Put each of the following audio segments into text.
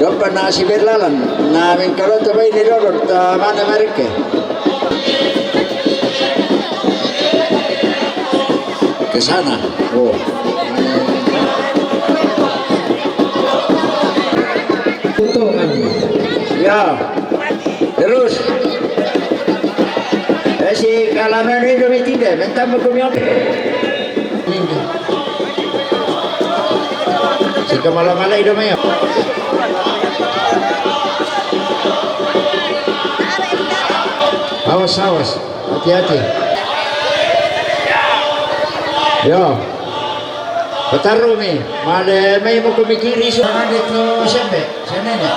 Doon na si Berlalan, namin karon tabay ni Lord, mana Marike. Kesana, oh. Ya, terus. Si kalaman ini demi tidak, minta menggumyok. Si kemalam-malam itu mah. Awas, awas, hati-hati. Yo, bertaruh nih. Mana mau kemikiri soalnya itu siapa? Sana nih.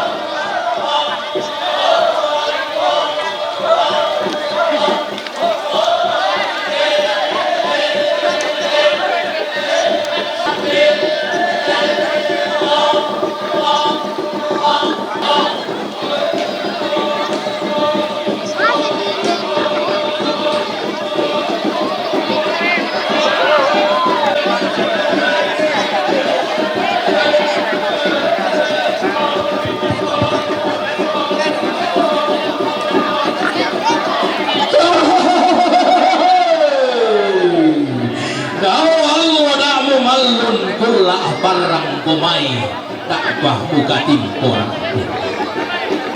Barang kumai tak bah buka timpur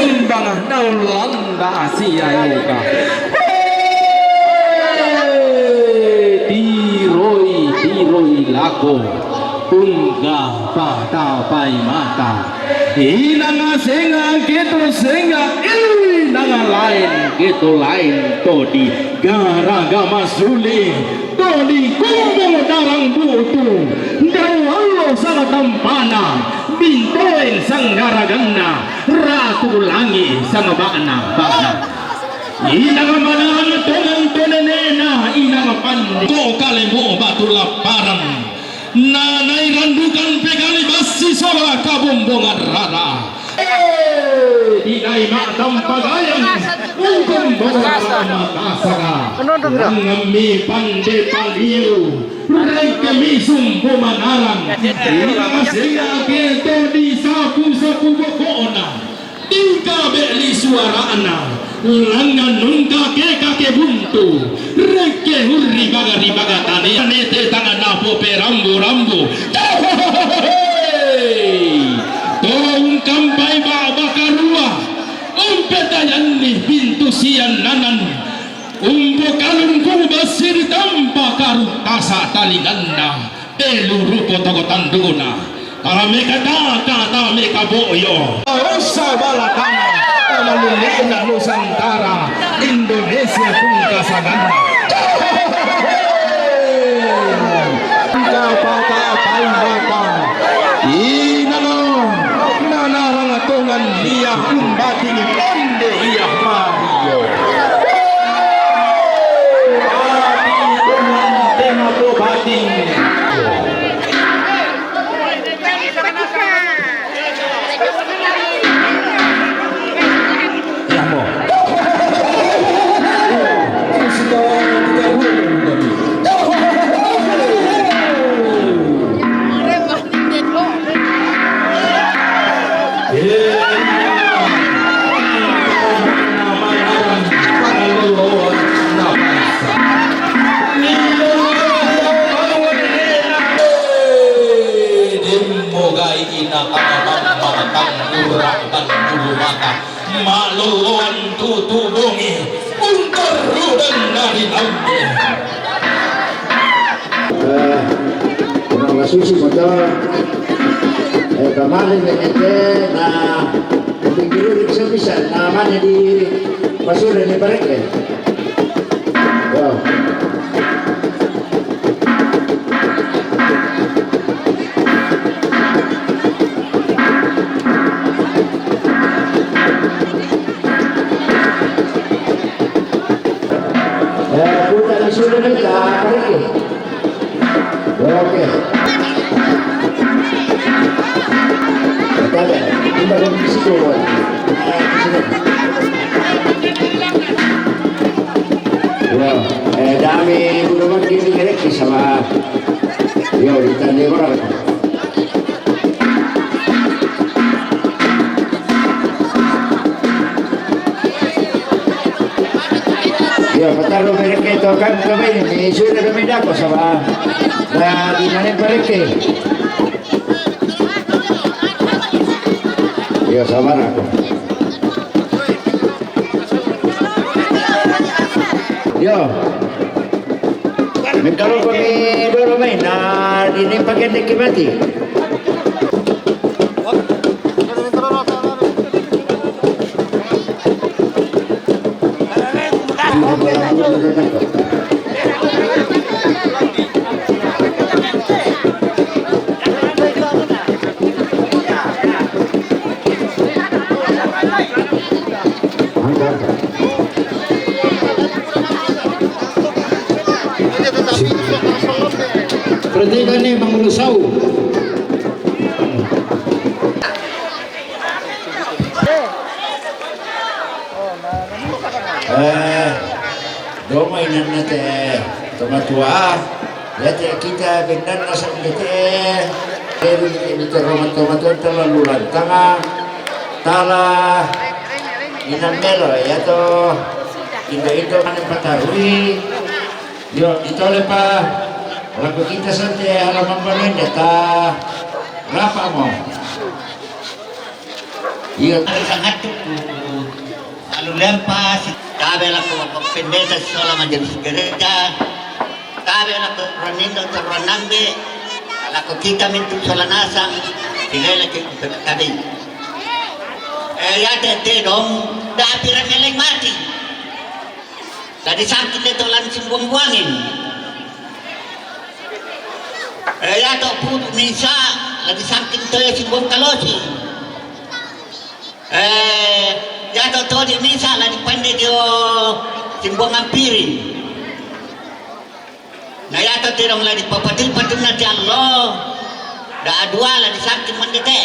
Imbang naulanda asia yoga Tiroi lago Tungga pada pai mata Inanga senga gitu senga Inanga lain gitu lain Todi gara-gama suling Todi kumbung darang butuh Allah sangat tampana bintoin sang garagana ratu langi sang bana inang manang tonenena inang pandi ko kalemo batu laparan nanai randukan pegali basi sola kabombongan rara dinai matam pagayang ungkum bongan kasara ngami pande paliu mereka misum pemanarang ina sehingga kita di sapu-sapu bokona tingka beli suara anak langan nungka keke buntu reke hurri baga tani nete tangan napo perambu tong kampai bakarua umpetayan nih pintu sian nanan umbo kalungku basir tanpa karu tasa talinganda peluru kotokotan duguna kalau mereka data mereka boyo usa balakana malulina Nusantara Indonesia pungkasagana baka inano nanarang atungan liya umbating pande iya Mario maluluan tutubungi untuk rudan dari lambe Kurang susi motor kemarin na pinggir bisa namanya di Pasuruan ini barek ya. Oke. Dami gunawan gini direct sama yo ditanya orang. taruh mereka itu kan kami ini sudah kami dapat sama nah di mana mereka ya sabar aku yo kalau kami dulu main nah ini pakai deki mati Perhatikan nih Bang Lusau. Domainan nate tomatua ya kita bendan nasab nate ini tomat terlalu lantang tala inam melo ya to indo mana patarui yo itu lepa lagu kita santai halaman panen data berapa mau iya sangat lalu lempas kabe la ko pendeta sola majelis gereja kabe la ko ranindo terranambe la ko kita mintu sola nasang tinggal ke kabe ya te dong da pira meleng mati tadi sakit itu langsung buang-buangin ya to put misa lagi sakit itu ya simbong kalosi ya to di misa lagi pandai dia simbong ampiri nah ya to tirong lagi papatil patul nanti Allah dah dua lagi sakit mendete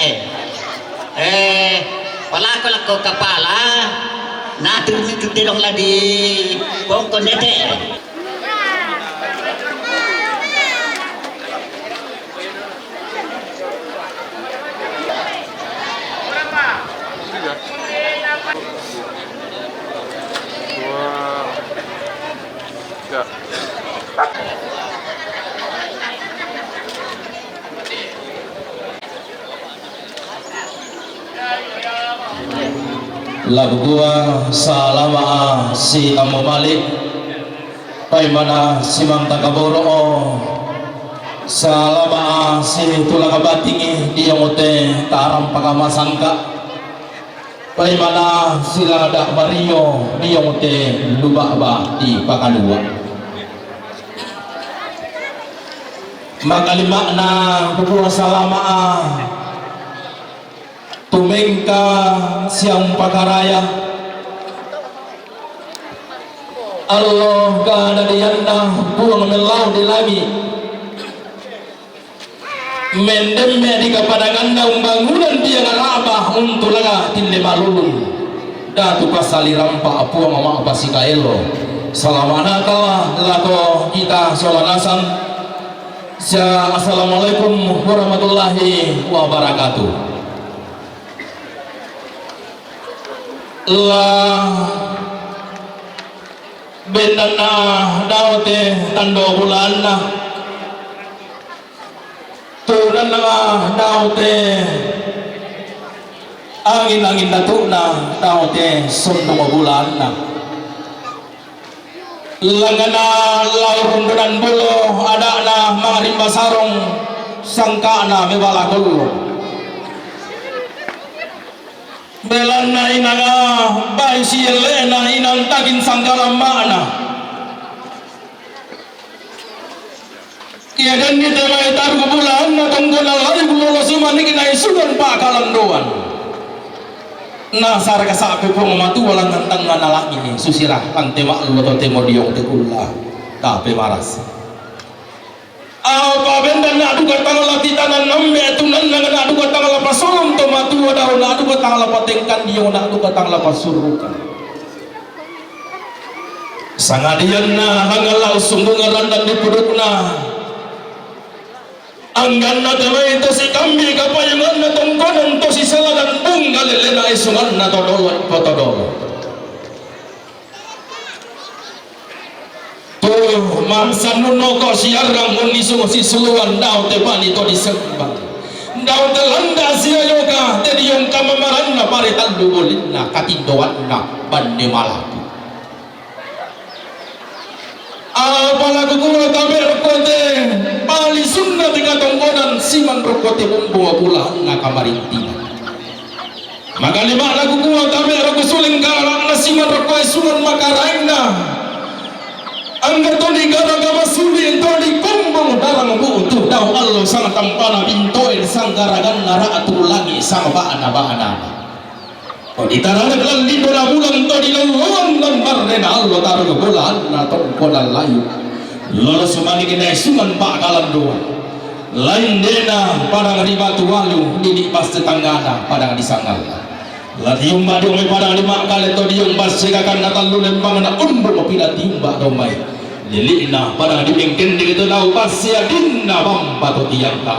palako lako kepala nah turun itu tirong lagi bongkon nete Lagu gua salama si Amo Malik paimana si Mang Takaboro salama si Tulaga Batingi di Yomote Taram Pakamasangka paimana si Lada Mario di Yomote Lubaba di Pakalua makalima na bukura salama tumengka siang pakaraya Allah kada diyanda buang melau di lami mendemme di kapadangan daun bangunan dia ngarabah untuk laga tille malulun datu pasali rampa apuang mama pasika elo salamana kalah lako kita solanasan assalamualaikum warahmatullahi wabarakatuh lah bendana daote tando bulanna tunan na daote angin datuna daote sondo bulanna langana laurun dan bulo ada na marimba sarong sangkana mewala kullu belana inaga bai si elena inang tagin sanggala mana kia dan ni temai taru bulan na tonggola lari bulo suman ni kinai sudan pa kalandoan na sarga sape po mamatu walang ngantang na nalaki ni susira ang tema lu to temo diong te kulla kape maras apa benda nak duga tangala titanan nambe tunan nak duga tangala pasolong tomatu wadau nak duga tangala patengkan dia nak duga tangala pasurukan sangadian na hangalau sungguh ngarandan di pudukna anggan na temai to si kambi kapayangan na tongkonan to si salagan bunggal lena isungan na todol potodol mangsa nuno ko siarang unisu sisuluan daw te bani to disembang daw te landa sia yoga te diong kamamaran na pare tallu bolin na katindoan na bande malaku apala kukulo tabe rokote pali sunna tiga tongkonan siman rokote bumbu pulaan na kamarintina magalima na kukulo tabe rokosuling karang na siman rokoy sunan makarain na anggar toni gara-gara suli toni kumbang darang buutu daw Allah sang tampana bintoin sang garagan naratul lagi sang baana-baana o ditarang lang lindo na bulan to dilaluan lan marrena Allah taruh bulan na tongkonan layu lolo sumani kina suman bakalan doa lain dena padang ribatu walu didik pas tetanggana padang disangal latium badu me padang lima kali to diung pas segakan natalu lembang na undur mapila timba domai lilina padang dibengken digitu nau pas siadinna bamba to tiangka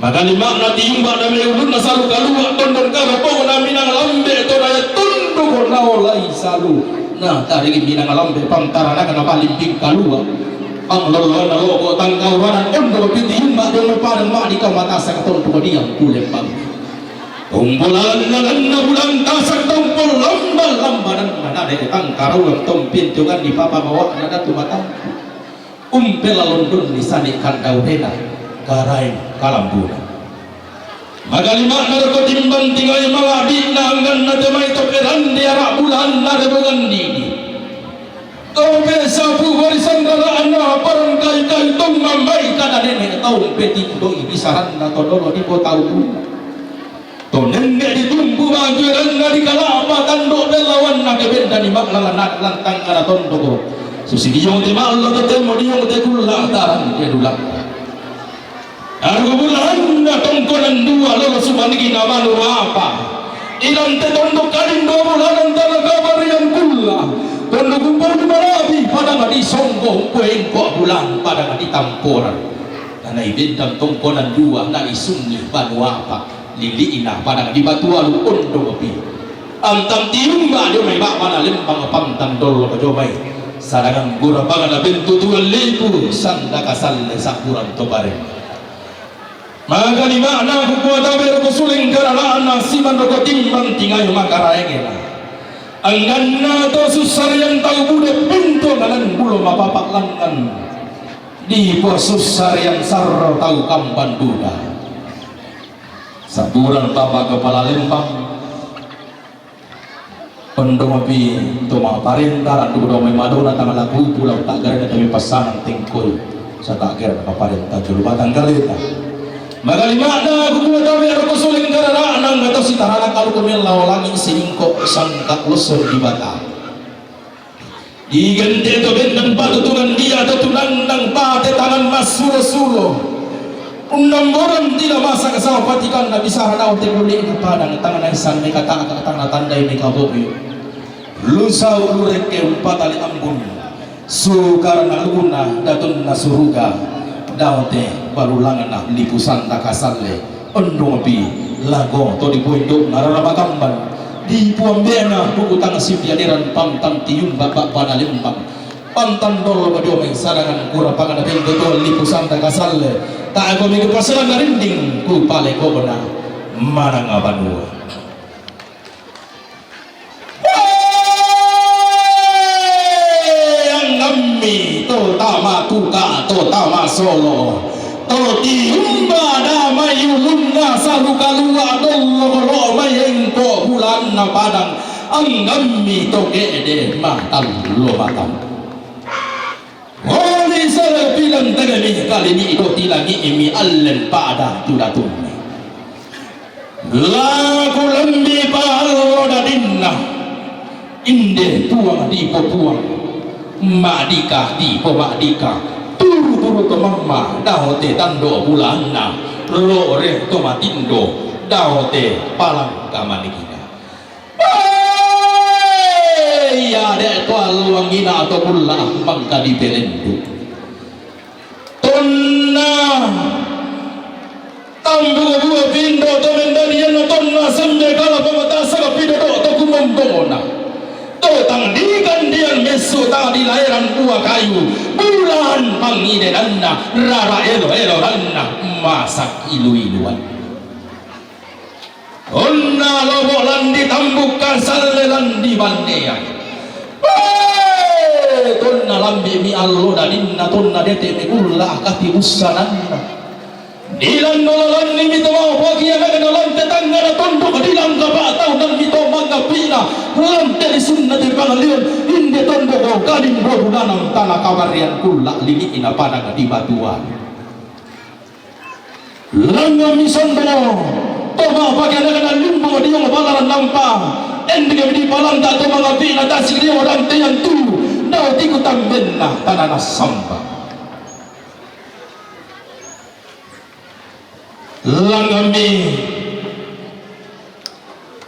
maka lima na timba na me ulun na salu kalua tondon karapo na minang lambe to daya tundu ko nao lai salu nah tadi minang lambe pamtarana kana palimping kalua ang lolo na loko tangkau wanan undur pitimba dong me padang ma di kamata sa katon to diang kulempang kumpulan na bulan tasak tumpul lambal-lambaran mana ada ketang karawang tompin juga di papa bawa nada tumatang umpel london di sanikan daurena karai kalambuna magalima narko timbang tinggal maladi nangan nade mai toperan di arah bulan nade bukan dini tope sapu warisan darah anak parang kai-kai tong mamai kada nenek tahu peti doi bisaran na todoro di kota ubu tonen di tumpu baju dan di kalapa tanduk belawan na kebenda di maklalan lantang kana tondoko susi diong te malo te temo diong te kula taran ke dulang argo bulan na tongkonan dua lolo subani kina manu apa ilang te tondok kalin do bulan talaga barian kula tondok kumpul di marabi pada di songgo kueng ko bulan pada di tamporan karena ibendam tongkonan dua na isungi banu apa lili ina pada di batu alu undo kopi antam tiumba dia mai bak pada lembang pamtam dolo ko jomai sadangan gura bagana bentu tuan lepu sanda kasal sakuran tobare magani mana ku kuata ber ko suling karana ana siman ko timbang tingayo makaraengena angganna to susarian tau bude pintu nalan bulo mapapak langan di posus sarian sarro tau kampan buda saburan papa kepala lempang pendomapi toma parenta adu domai madona tangan lagu pulau tak gara kami pasangan tingkul sa tak gara paparenta julu batang kalita magalima na kukuha dami ako suling karana nang gato si tarana kalu kumil lawalangi siningko sangka lusur di bata igante to bendang patutungan dia to tunang nang pate tangan mas sulo-sulo Unamboran tidak masa kasama patikan na bisa hanaw tekuli na padang tangan isan ni kata na tanday ni kaboyo lusa ulurek ke patali ambun sukar na luna datun na suruga daote barulangan na lipusan na kasalle ondopi lago to di poindo nararabagamban di puambena bukutang sipiadiran pamtam tiyum babak panalimbang pantan dol badomeng sarangan kura panganapin betul lipusan na kasalle tak aku mikir pasaran narinding ku pale ko bana marang abanua yang ngammi to tama tuka to tama solo to tiumba damai ulunna saluka lua dollo lo mayeng ko bulan na padang ang ngammi to gede matal lo matam Holy sala bilang tagami kali ni ito tilangi imi allen pada tudatumi laku lembi palo dadinna inde tuang di popuang madika di pomadika turu-turu ke mama dahote tando bulanna lore to matindo dahote palang kamanikina ya dek tualuang ina atau pula mangka di belendu tonna tambu dua pindo to mendarian tonna sembe kala pematasa ka pindo to kumombona to tang dikan dian mesu tang di lahiran buah kayu bulan pangidenanna rara elo-eloranna masak ilu-iluan onna lobolan ditambukkan salelan di bandean tonna lambi mi allo dadinna tonna dete mi kulla kati usananna dilan nololan ni mito mau pagi yang ada lantai tangga na tunduk dilan kabatau dan mito magapina lantai di sunnah di pangalion hindi tunduk o kadin bodulanang tanah kawarian kulla liliin na panang di batuan langga misondo toma pagi yang ada limbo di yang balaran lampa endi kami di palanda to magapina tasik di orang tiang tu daw tiku tambenna tanah nasamba langami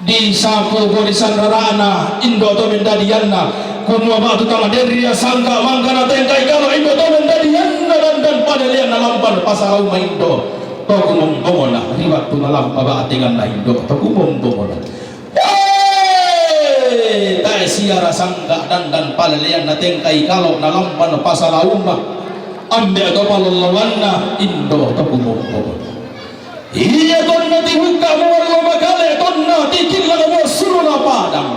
di sapu borisan rarana indo to mendadianna kumua batu tanga deria sangka mangkana tengkai kalau indo to mendadianna dan padalian lampan pasalau maindo to kumombongona riwat tuna lampa ba atengan na indo to kumombongona tae siara sangka dan padalian na tengkai kalau na lampan pasalau ma ambe to palolawanna indo to kumombongona iya tonna dibuka mawala magale tonna dikilla mo suruna padang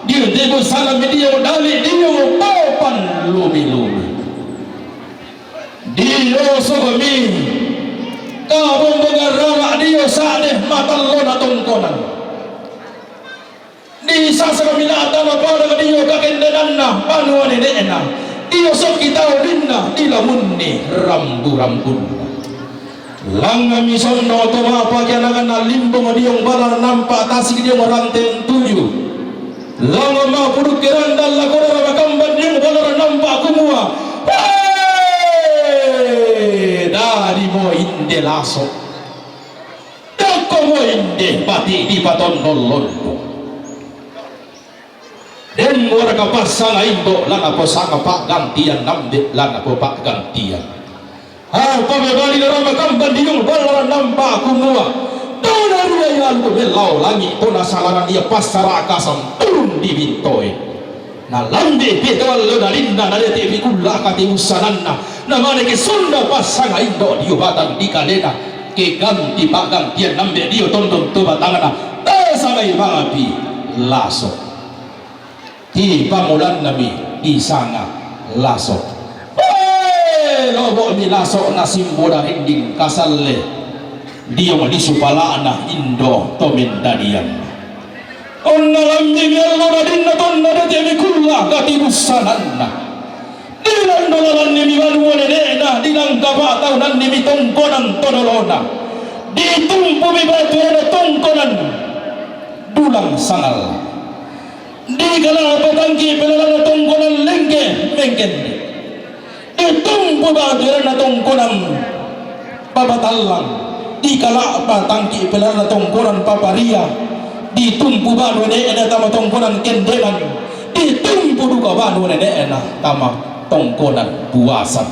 dia debo salam dia dali dia mo papan lumi dia sogomi kabong bagarara dia sadeh matallona tongkonan di sasa minata na pada dia kakendanna panuane neena dia sok kita rinna dilamunni rambu-rambun langga misondo to apa kanagan limbo madiong balar nampak tasik dia ranten tujuh langga ma puruk kerandal la korora makamban dia balar nampak kumua dari mo inde laso dako mo inde pati di paton dolon den warga pasang indo lana posanga pak gantian namde lana po pak gantian pamebali na rama kamban diyong balaran nampak kumua dona ria yang belau langit pona salaran dia pasara akasam turun di bintoy na lambe petawal na linda na dete bikulla akati usananna na mane ke sunda pasanga indo diyo batang di kalena ke ganti pagantian nambe diyo tondong to batangana tasamay maapi laso ti pamulan nami di sanga laso lobo milaso na simbo da ending kasalle dia di supalana indo to mendadian onna lambi biarlo na dinna tonna da temi kulla katibusananna dilan dolalan ni miwanuane dena dilang kabatau nan ni mitongkonan todolona ditumpu mi batu na tongkonan dulang sangal di kala patangki pelala tongkonan lengge mengken tumpu bagiran na tongkonan babatalang di kala patangki pelala tongkonan paparia di tumpu banu ne na tama tongkonan kendeman di tumpu duka banu ne na tama tongkonan buasan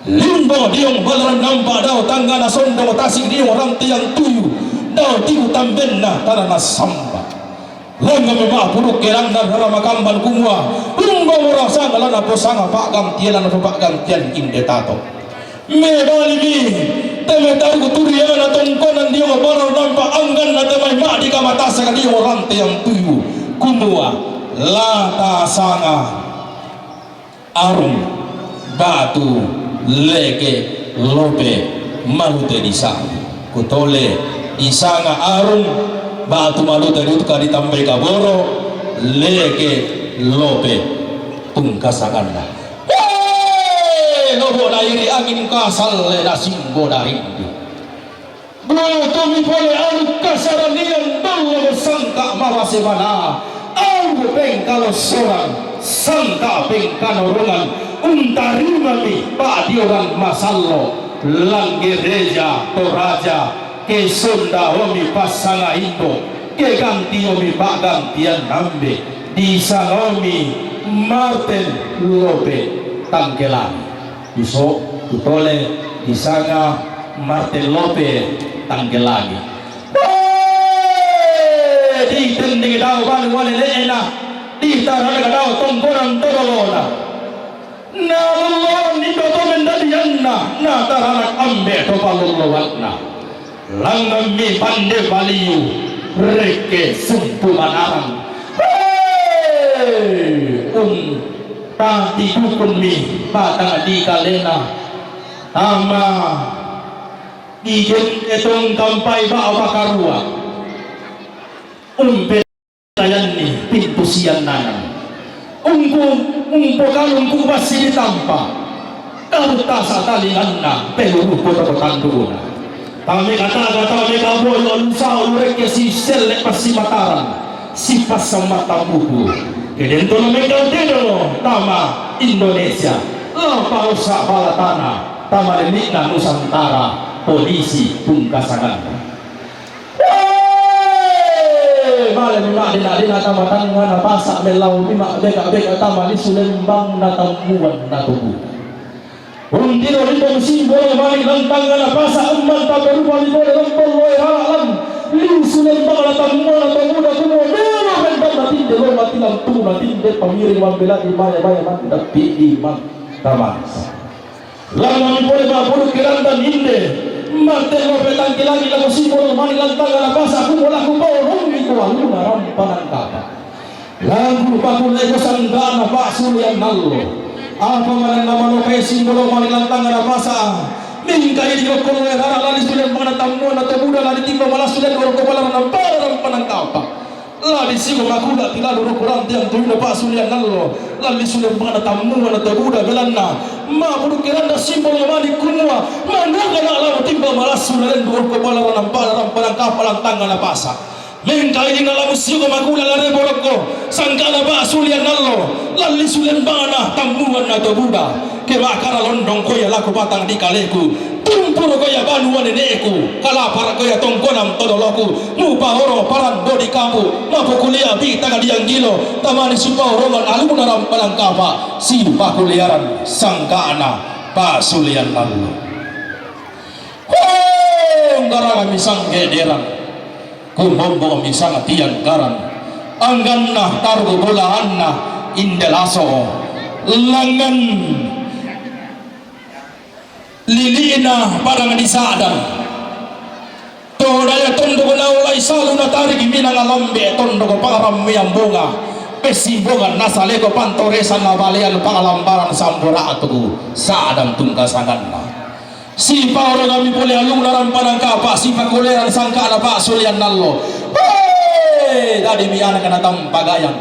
limbo diong balaran nampak daw tangga na sondo tasik diong orang tiang tuyu daw tiku tambenna tanana samba langga mema puruk keranda dalam makamban kumua lumba orang sanga lana posanga pak gantian lana pak gantian inde tato me bali mi teme tahu turiana tongkonan dia baru nampak anggan na temai mak di kamata sanga dia orang tiang tuyu kumua lata sanga arum batu leke lope malute disa kutole isanga arum batu malu dari itu kali tampai kaboro leke lope tungkasanganna lobo dari angin kasal leda simbo dari batu mi pole alu kasaran yang bawa sangka mawase mana alu pengkalo sorang sangka pengkano rongan untarima mi padi orang masallo langgereja toraja ke sonda omi pasanga indo ke ganti omi pak gantian nambe di sangomi Martin Lope Tangkelan iso tutole di sanga Martin Lope Tangkelani di tending daw ban wale leena di tarana daw tongkoran tololona na lolon na taranak ambe to palulawatna langan mi pande baliu reke sumpu manarang tati dukun mi batang di kalena ama igen etong kampai ba bakarua tayan ni pintu siang nanang umpo kalung kubasi ditampa karuta sa talingan na peluru ko to tanduna kami kata kaboy on sa ulrek si selek pasi mataran si pasamata bubu kedento na megal dedo tama Indonesia pausa balatana tama denikna Nusantara polisi pungkasangan malam dina tama tangga na pasak melau bima beka tama di Sulembang na tambuan na tubuh Untino rin simbolo mani lantang na pasak umman taberupa ni boleh lompol loy halam liu Sulembang na tambuan na tamuda kumo mera bentang na tinde lo mati lampu na tinde pamiring mambela di baya mati dapi iman tama lama ni boleh mabulu kerantan inde Martel lo petang kilagi lagu simbol mani lantang na basa aku bola ku borong itu lalu ngaram panangkapa lagu pakul ego sanggana pak Sulian nallo apa mana nama lo kayak simbol mani lantang na basa mingkai di kokol era lali Sulian mana tamu na tebuda lali timba malas Sulian orang kepala nampar panangkapa lali sigo makuda tiladu rokuran tiang tuina pak Sulian nallo lali Sulian mana tamu na tebuda belanna ma budu keranda simbol mani kumua mana kana ala timba malas Sulian orang kepala nampar panangkapa lantang na basa mingkai di ngalamu sigo makuda lari boroko sangkala pak Sulian nallo lali Sulian mana tamu na tebuda kemakara londong koya laku batang di kaleku tumpur koya banuan neneku kalapar koya tongkonam todoloku mupa horo paran bodi kamu mapu kuliah di tangan diang gilo tamani supa horongan alumna rampalang kapa si pakuliaran sangkana pasulian lalu ngarang misang gederan kumbombo misang tiang garan angganna targo bolahanna indelaso langan liliina parang di sadang to daya tondo ko naulay salu na tarik minang alambe tondo ko param miyang bunga pesi bunga nasale ko pantoresan na balian pangalambaran sambura atuku sadang tungkasangan na si pauro kami boleh alungnaran panangkapa si pakuleran sangka na pa Sulian nallo dadi miyana kana tampagayan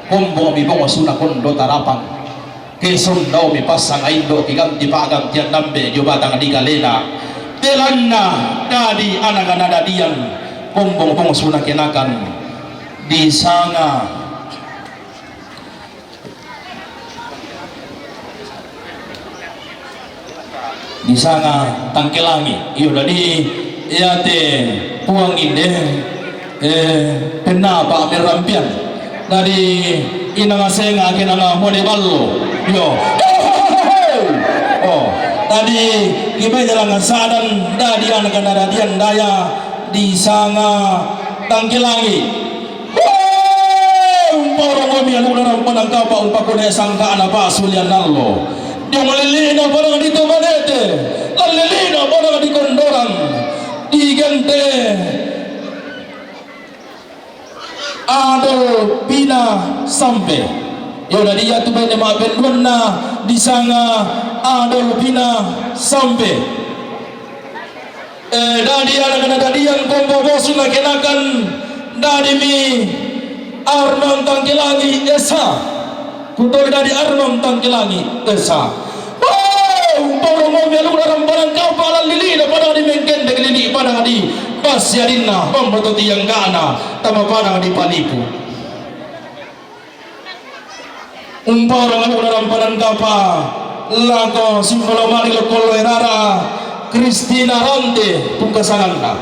kumbo mi bongo suna kondo tarapang kesun daw mi pasang aindo kiganti pagam tiyan nambe jubatang di kalena telanna dadi anaga nadadian kumbong pong suna kenakan di sanga tangkelangi iyo dadi iyate puang inde penapa merampian dari inangasenga kinanga mode ballo yo oh tadi gimana jalan sadan dari anak nadadian daya di sanga tangkilangi porong kami alunarang panangkapa upakune sangka anak pa Sulian nallo dia melilina barang dito manete lalilina barang di kondoran digante Adol Pina sampai yo dari ya tu bene ma benwana di sanga Adol Pina sampai dari anak-anak tadi yang kombo bosuna kenakan dari mi Arnom Tangkilangi esa kutor dari Arnom Tangkilangi esa poro mo melu dalam barang kapal lili pada di mengken de lili pada di pasyarina pembeto tiang gana tama pada di palipu umpara melu dalam barang kapal lako simbolo mari lokolo erara Kristina Ronde pungkasanganna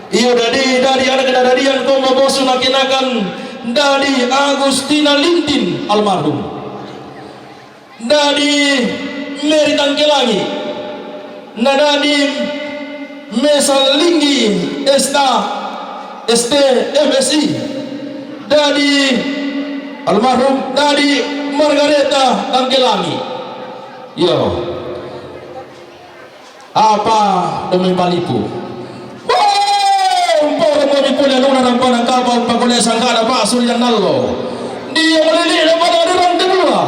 iyo dari anak yang kombo bosu nakinakan dari Agustina Lintin almarhum dari Mary Tangkilangi nadadi Mesalinggi MSI dari almarhum dari Margareta Tangkilangi yo apa demi palipu umpara mo di pula luna ng panangkapaw pagkulay sangkana pa sulyan nalo dia malili na panarang debua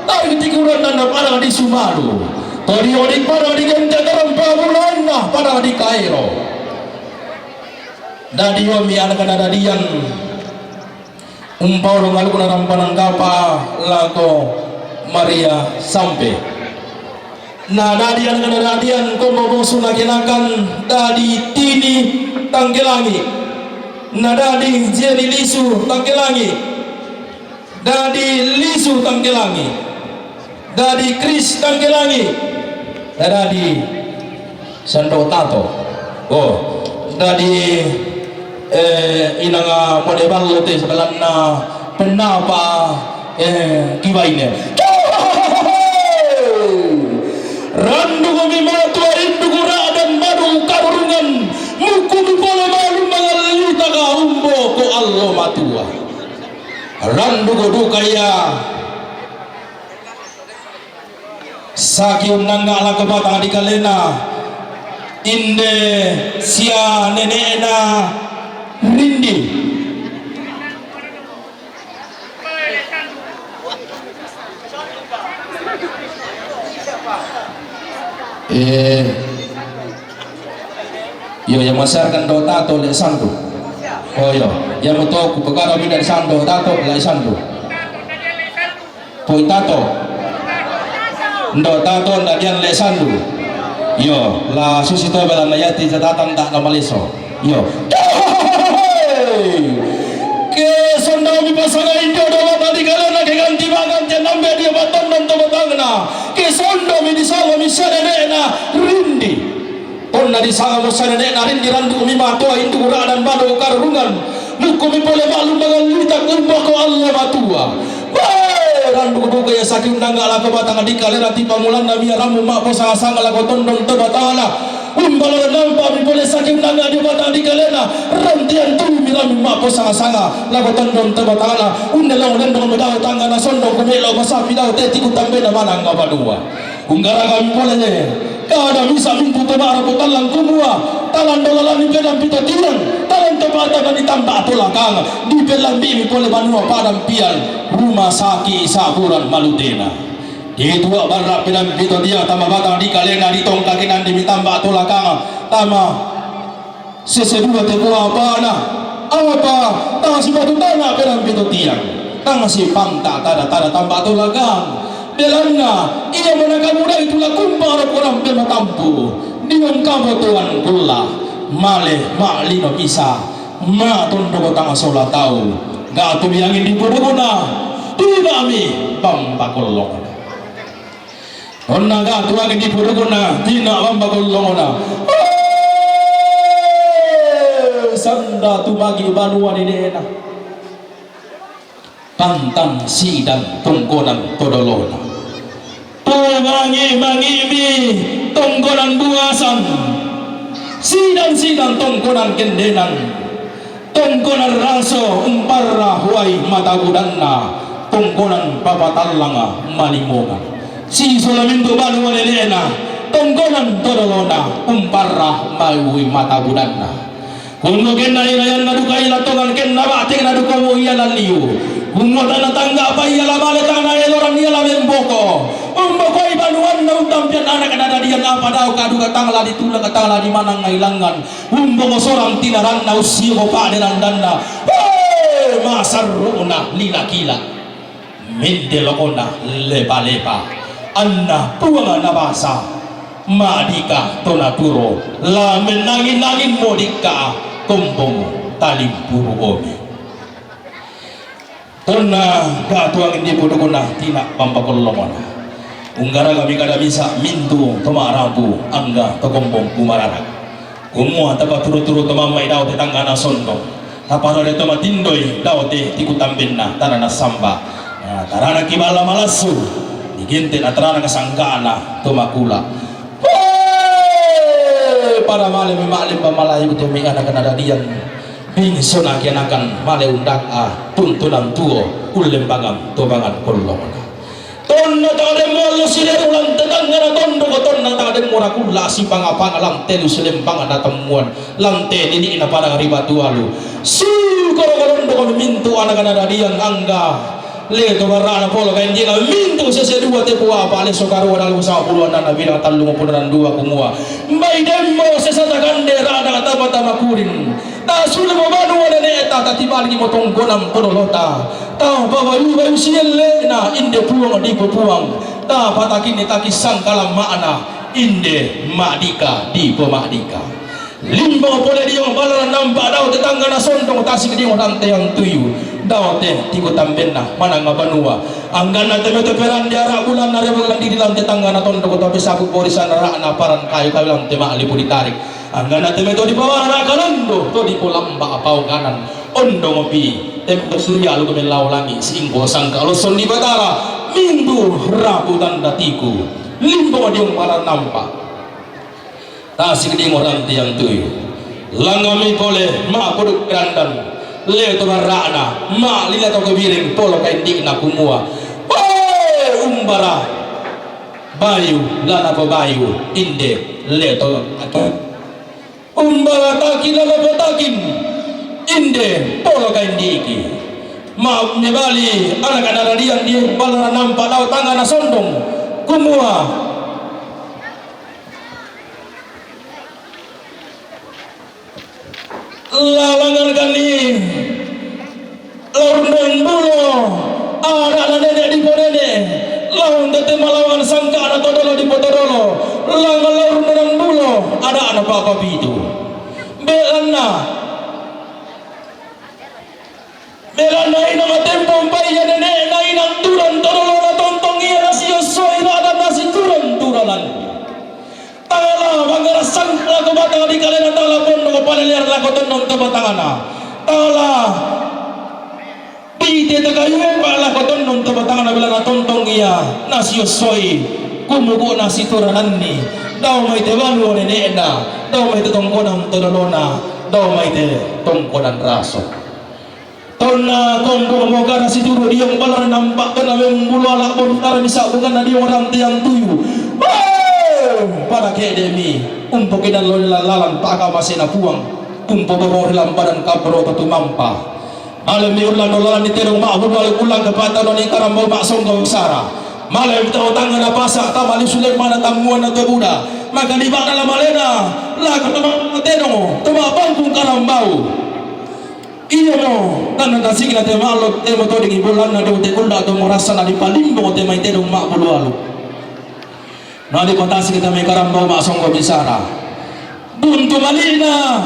tayo tikuran na parang di Sumaru Toriodik parang di ganda karang pabulan na parang di Cairo dadi wami anak kadadian umpaw ng alukuna ng panangkapa lago Maria sampai na dadian kadadian kumoboso na kinakan dadi tini tanggelangi na dadi jeni lisu tanggelangi dadi lisu tanggelangi dadi Kris tanggelangi dadi Sando Tato oh dadi inanga modeballo te sebelah na penapa kibaine randu kami matua indu kura dan madu karungan mukumi pole malu mengaluta ka umbo ko allo matua randu ko kaya sakium nangga ala kebatang di kalena inde sia nenena rindi yo yang masyarakat do tato le sandu oh yo yang betul kupagara mi dari sandu tato le sandu poi tato ndo tato ndadian le sandu yo la susito bela nayati jatatan tak namaliso yo ke sonda mi pasangan indo do tadi kalena ke ganti bangan jenambe dia baton dan tobatangna ke sonda mi disawa mi sadena rindi tonna disawa mo sadena rindi randu mi matua indu kura dan bado karungan muku mi pole malu mangalita kurba ko Allah matua randu ko ya saking nangala ko batang di kalena ti pamulan nami ramu ma po sanga la ko tondong tobatala umbala nampa mi boleh saking nanga di batang di kalena rantian tu mi ramu ma po sanga la ko tondong tobatala undela ulen dong medao tanga na sondo ko melo masapi dao te ti ku tambe na manang badua unggara kami boleh ne kada bisa mintu tebara ko talang kumua talan dolalan ni pedang pito tiran talan tebata bani tambah tolakang di pelambi mi boleh banua padang pian rumah saki saburan malutena itu barra pedang pito dia tama batang di kalena di tong kakinan di mitambah tolakang tama sesedua teko apa na apa tang si batu tanah pedang pito tiang tang si panta tada tambah tolakang belanda ia menakan muda itulah kumpar orang pematampu dengan kamu tuan gula male maklino bisa ma tondo tanga sola tahu gak tu biangin di bodogona tidak mi bambakolong onna gak tu lagi di bodogona tidak bambakolong sanda tu bagi banuan ini enak pantang sidang tongkonan todolona mangi mi tongkonan buasan sidang tongkonan kendenan tongkonan raso umparra huai matagudanna tongkonan papatalanga malimongan si solaminto banu walelena tongkonan todolona umparra maiwi matagudanna kuno kenna ilayan nadukai latongan kenna bating nadukamu iyalan liu Umota na tangga apa iyalah baletang na eloran iyalah memboko membokoi banuan na utampian anak kadadian apa daw kaduga tangla ditula katangla di manang ngailangan umboko sorang tinaran na usio paderan danda masaruna lilakila mendelokona lepa-lepa anna puanga nabasa madika tonaturo la menangin-nangin modika kumpung talim buru omi tonna katuang hindi po na tina pampakolongan unggara kami kada bisa mintu tomarapu angga tokombong kumarana kumua tapa turu-turu tomamay daw te tangga na sondo taparo de tomatindoy daw te tikutambin na tarana samba tarana kibala malasu diginte na tarana kasangkana tomakula para male mimalim pamalayo te mi anak kanadadian bingso na kianakan male undak tuntunan tuo ulembangan tobangan kolongan ton na tade mo lo siler ulan tenang na tondo ko ton na tade mo rakula si pangapang alam telu selembang na temuan lante dini na para ribatu alu su koro-koro ko mintu anak anak diang angga le to barana polo kain dia mintu sese dua tepu apa le sokaro dalam usaha puluhan dan bilang talung puluhan dua kumua mai demo sese takandera ada kata mata makurin ta sulu mo banu ada ne ta tibal ki motong gonam lota ta bawa bayu sielle na inde puang di puang ta patakin ni taki sangkalam makna inde madika di pemadika limbo boleh dia balaran nampak daun tetangga na sondong tasik dia orang yang tuyu daun teh tigo tambenna mana ngabanua anggana temeto peran diarak bulan nare bulan di dalam tetangga na tondong tapi sabuk borisan rakna paran kayu lam tema lipu ditarik anggana temeto di bawah na kalando to di polam ba apau kanan ondo ngopi temeto surya lu kemelau langi singgo sangka lo sondi batara minggu rabu tanda tiku limbo dia paran nampak tasik di orang tiang tuyu langami pole ma koduk grandan le to barana ma lila to kebiring polo kain digna kumua umbara bayu lana bayu inde le to umbara taki lana takin inde polo kain digi ma nyebali anak-anak diang di balara nampak dau tangan sondong kumua lalangan kali laun dan bulo ada nenek di podene laun tete malawan sangka ada todolo di potodolo langan laun dan bulo ada anak apa itu belana ina matempo pai ya nenek na inang turan todolo na tontong iya nasi yosoi ada nasi turan tala bangara sangla ko batang di kalena tala pon ko paleliar la ko tonon to batangana tala pite to kayu pa la ko tonon to batangana bila na tontong iya nasi soi kumugo nasi turananni daw may te banu ne na daw may te tongkonam to dolona daw may te tongkonan raso tonna kombo mo kana si turu diong balar nampak kana membulo ala bon kara bisa bukan na diong orang tiang tuyu pada kedemi umpo kidan lo lalan taka masina puang umpo bawor lam badan kabro tu mampa alemi ulan dolan di terong ma bual ulang ke patano ni karambo mak songgo sara malam tau tangan pasa tamali Sulaiman tamuan atau buda maka di dalam malena la ko terong tuma pangkung karambau iya mo tanah tasik na temalo temo to di bulan na do te kunda to morasa na di palimbo te mai terong mak bulualu nadi kontasi kita may karambau mak songgo bisara buntu malina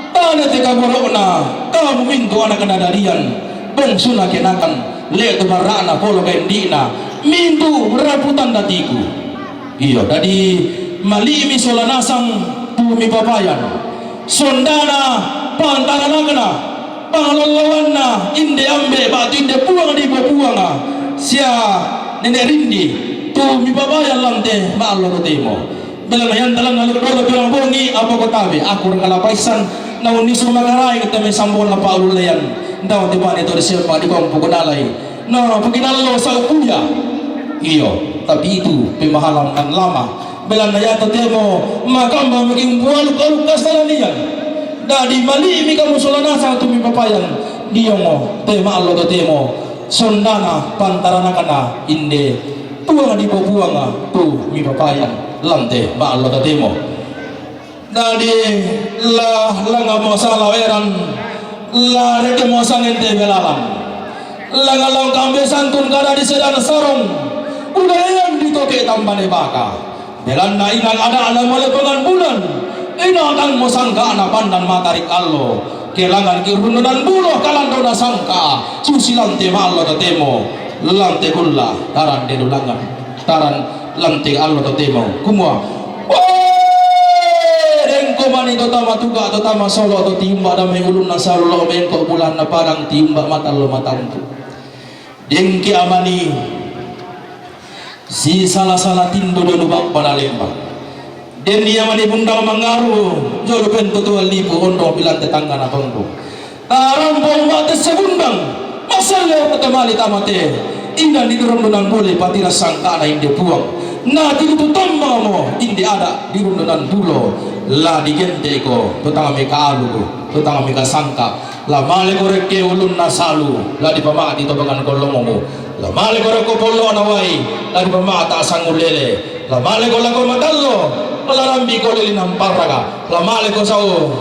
tana te kaborona kamu mintu anak kanadarian bengsuna kenakan le to barana polo kendina mintu raputan datiku iyo tadi malimi solanasang bumi papayan sondana pantaranagna pangalalawanna inde ambe batu inde puang di buanga sia nenek rindi tu mi babayan lante ma Allah temo dalam yang dalam lalu dolo bilang bongi apa ko tabe aku kalapaisan naun ni sumagaray kita may sambon la paululayan daw di ba nito reserva di bang pukunalay na pukinalo sa upuya iyo tapi itu pemahalan kan lama belan na yato temo makamba maging buwaluk-aluk kastalaniyan dadi mali mi kamu solanasa tu mi papayan diyo mo tema Allah temo sondana pantarana kana inde tuang di buang tu mi papayan lante ba Allah temo dadi la nga mo sa laweran la reke mo sangente belalam la ngalang kambe santun kada di sedana sarong udah yang ditoke tambane baka belan na inang ada alam oleh pengan bulan inang mo sangka ana pandan matarik allo kelangan kirunan buloh kalando na sangka susilante ma Allah temo lante kulla taran dedulangan taran lante allo temo kumwa dengko mani tama tuga tama solo to timba damai ulun na salo bengko bulan na parang timba matalo matantu dengki amani si salah tindo do lubak panalemba den dia mani bundang mangaru jolo bento to lipu ondo bilang tetangga na tondo taram bomba te segundang masalah pertama tamate ina di rundunan boleh patira sangka na inde puang na tinutu tamba mo inde ada di rundunan bulo la digente ko tutang mi kaalu tutang mi kasangka la male korek ke ulun na salu la di pama dito bagan kolong mo la male korek ko polo na wai la di pama ta sangulele la male ko la ko madallo la rambi ko lili nam paraga la male ko sao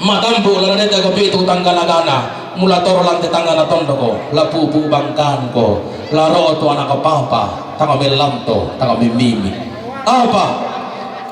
matampu la nete ko pitu tanggalagana mula toro lang tetangga na tondo ko la pupu bangkan ko la roto anak papa taka melanto taka mimi apa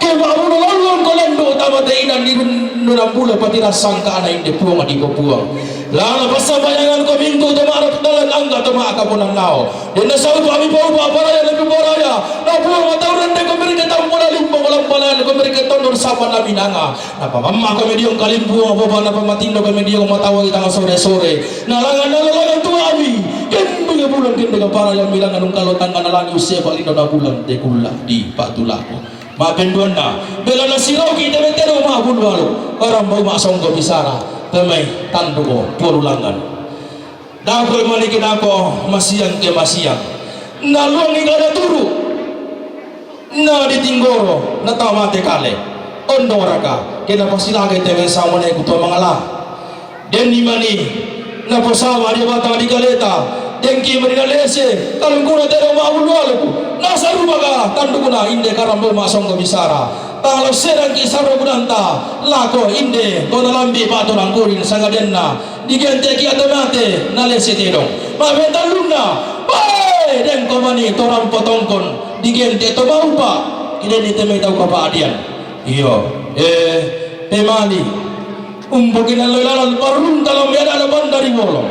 ke maulu lalon ko lendo tama teinan di nunang bula patira sangka ana inde puang di puang la pasabayangan ko minggu to marap dalan angga to maka punang nao dena sau kami bau paraya lebih paraya na puang atau rende ko mereka tampula limbong walang balan ko mereka tondor sapa na binanga na pamamma ko mediong kalimbuang baba na pamatindo ko mediong matawag itang sore-sore nalangan tua ami ken mga bulan ken daga para yang bilang anong kalotan ka nalang Yusef alino na bulan de kula di patulako mapenduan na bela na siraw kita metero mabulwalo orang bau masong ko bisara temay tando ko purulangan dagoy malikin ako masiyang ke masiyang naluang igada turu na ditinggoro na tamate kale ondora ka kena pasilagay temen sa manay kuto mga la den ni mani na pasawa di batang di kaleta dengki merinalese kalung kuna tero mabulwalo nasa rumaga tando kuna inde karambo masong ko bisara kalau serang kisaro kunanta lako inde kona lambi pato nang kurin sangadenna digente ki atomate nalese tedong mabentan luna pai den komani toram potongkon digente to baupa ide ni teme tau ka paadian iyo pemali umbogin aloilalan parlun kalau biada ada bandari bolong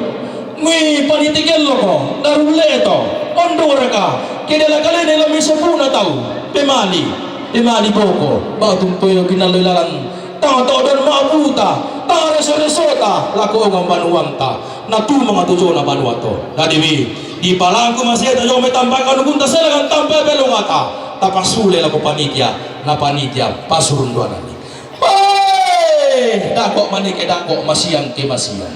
mi panitigel loko daruleto ondoraka kedela kale nela misapuna tau pemali boko batung toyo kinaloilalan tao dan mabuta tao resota lako ngam banuanta na tu mga tujo na banuato nadiwi di palangku masih ada yo metambakan kunta selagan tampe belongata tapasule lako panitia na panitia pasurunduan ani dako manike dako masiyang ke masiyang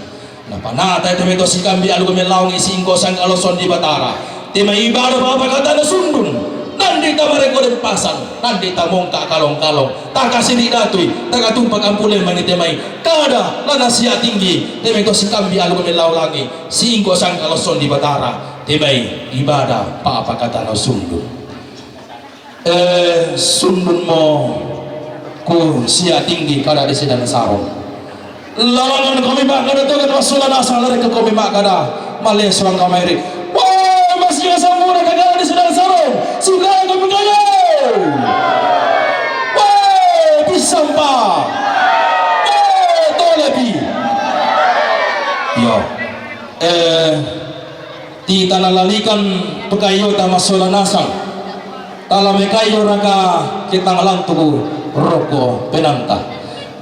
na panata ito mito si kambi alu kumelaong isingko sang kaloson di batara tema ibadah apa kata na sundun nandi tamare ko den pasang nandi tamong ka kalong-kalong taka sini datoy taka tumpak ampule manitemay kada lana siya tinggi tema ito si kambi alu kumelaong lagi singko sang kaloson di batara temay ibadah apa kata na sundun sundun mo ku siya tinggi kada di sedang sarong lalangan kami mak kada to kada sulan asal lari ke kami mak kada males wang kameri wah masih sambuna kada di sedang sarong sudah kami kaya wah pisampa tolepi yo ti tanalalikan pekayo ta masulan asal talame kayo raka kita ngalantuku roko penanta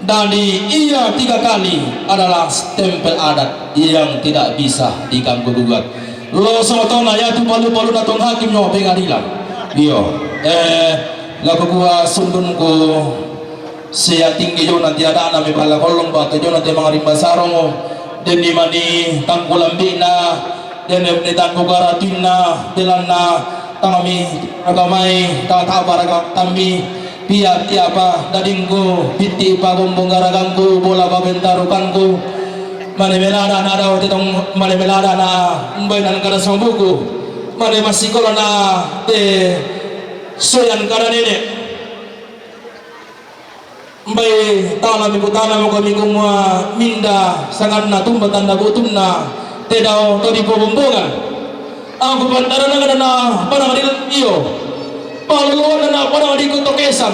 dari ia 3 kali adalah stempel adat yang tidak bisa diganggu gugat lo sotona ya tu palu-palu datang hakim nyo pengadilan iyo lagu gua sundun ko siya tinggi yo nanti ada nami pala kolong batu yo nanti mga rimba sarong den di mani tangkulambi na den ni tangku garatin na dilan na tangami agamay tataparaga tambi pia tiapa dadingku piti pa bumbong garaganku bola babentarukanku mane melada na daw titong mane melada na mbay nan kada sa buku mane masikola na te soyan kada nene mbay tala mi kutana mo kami kumwa minda sangan na tumba tanda butum na te daw to di bumbongan aku pantara na kada na parang iyo paluluan na parang di kutokesan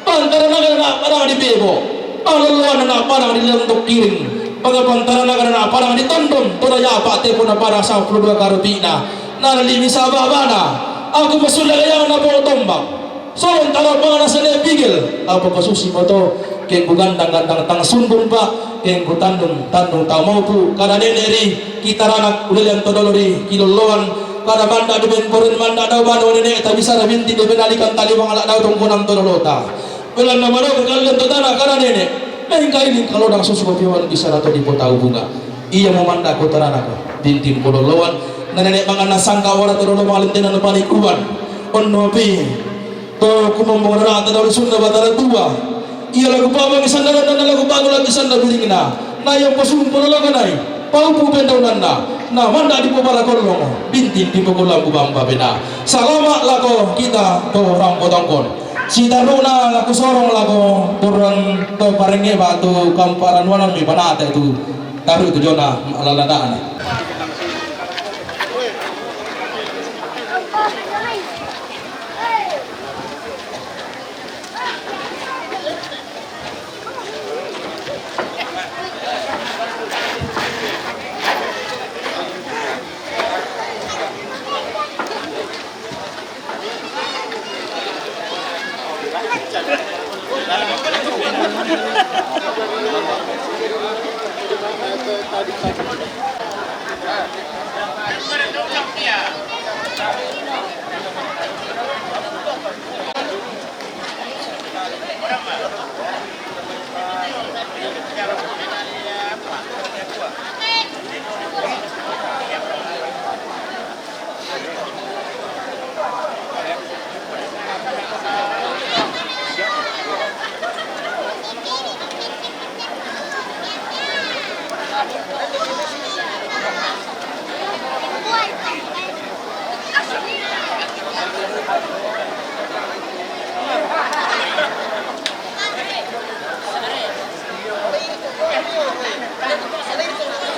pantara na parang di bebo paluluan na parang di lantok kiring pagapantara na parang di tondon toraya pate po na para sa 22 karupina nalalimis sa babana ako masulagayan na po tombang so antara mga nasa nebigil ako pasusi mo to keng gugandang-gandang tang sundun pa keng gutandong tao mo po kada neneri kita ranak ulilan todolori kiluluan kada manda deben koren manda daw bano nene ta bisa binti de benalikan tali wang ala daw tungkunang todolota bulan na mano kagalian todana kada nene main kainin kalau dang susu kopiwan bisa rato di potau bunga iya mo manda ko tarana ko bintin kodolowan nenek mangan nasangka wala tolong malintenan panikuan onnopi to kumomong rata dari Sunda Batara tua iya lagu pabang isandara dan lagu bangun lagi sanda biringna na yang pasumpur lagu nai pau pu pendonanda na manda di pobara kolong bintin di pokolang kubang babena salama lagu kita to orang potongkon si taruna lagu sorong lagu turun to parenge batu kamparan wanan mi panata itu taruh itu jona alaladaan.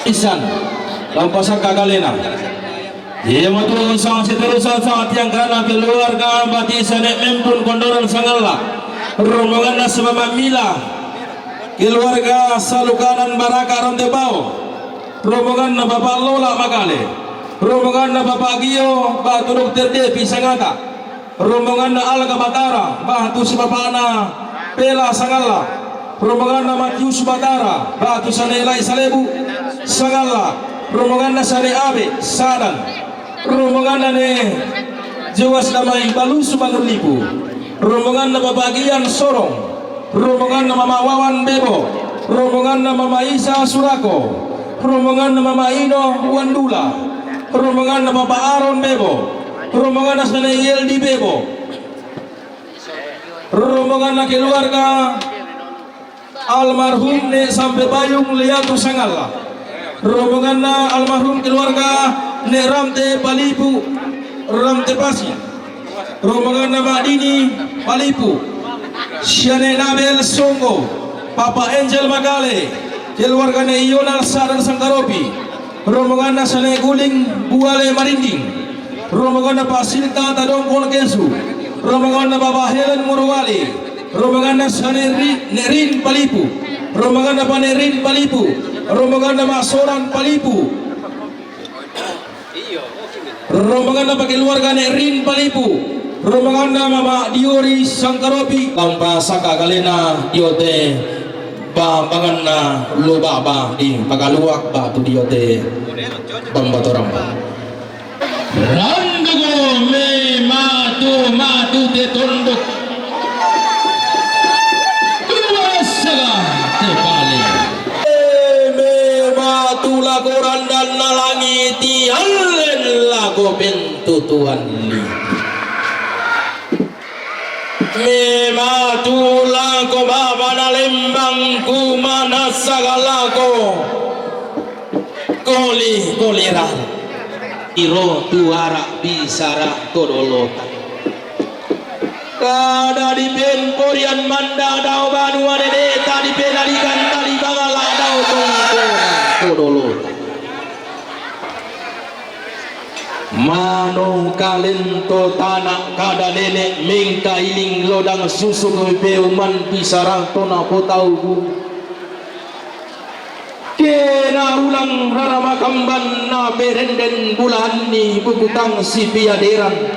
Isan lampasan kagalena ia maturun sang seterusan sangat yang karena keluarga bati sanek mempun kondoran sangala rombongan nasmama mila keluarga salukanan baraka rontebao rombongan na bapak lola makale rombongan na bapak Gio batu dokter Devi sangata rombongan na Alga Batara batu si bapana Pela sangala rombongan na Matius Batara batu sanelai salebu sangala rombongan na sane abe sadan rombongan na ne jewas damai balus banulipu rombongan na babagian sorong rombongan na mama Wawan Bebo rombongan na mama Isa Surako rombongan na mama Ino Wandula rombongan na bapak Aron Bebo rombongan na sane Yeldi Bebo rombongan na keluarga almarhum ne sampai Bayung Liatu Sangala rombongan na almarhum keluarga ne Ramte Palipu Ramte Pasi rombongan na Madini Palipu Syane Nabel Songo Papa Angel Magale keluarga ne Ional Sadan Sangkaropi rombongan na Sane Guling Buale Marinding rombongan na Pasilta Tadongkol Kesu rombongan na Baba Helen Murwali rombongan na Sane Nerin Palipu rombongan na Panerin Palipu rombongan na Masoran Palipu rombongan na keluarga ne Rin Palipu rombongan na Mama Diori Sangkaropi tanpa saka kalena diote bambangan na lubaba di pagaluak batu diote bambatorang randugo me matu te tunduk kuasaga te pali lakoran dan nalangiti halen lago bentu Tuhan li mematula ko baba na lembang kumana sagalako kolira iro tuara bisara kodolota kada di pen porian manda dau banua dede tadi penalikan tali bangala dau tongkona kodolo manong kalento tanak kada nenek mingka iling lodang susu peuman bisarang tona potau kena ulang rarama kamban na berenden bulan ni bukutang si piaderan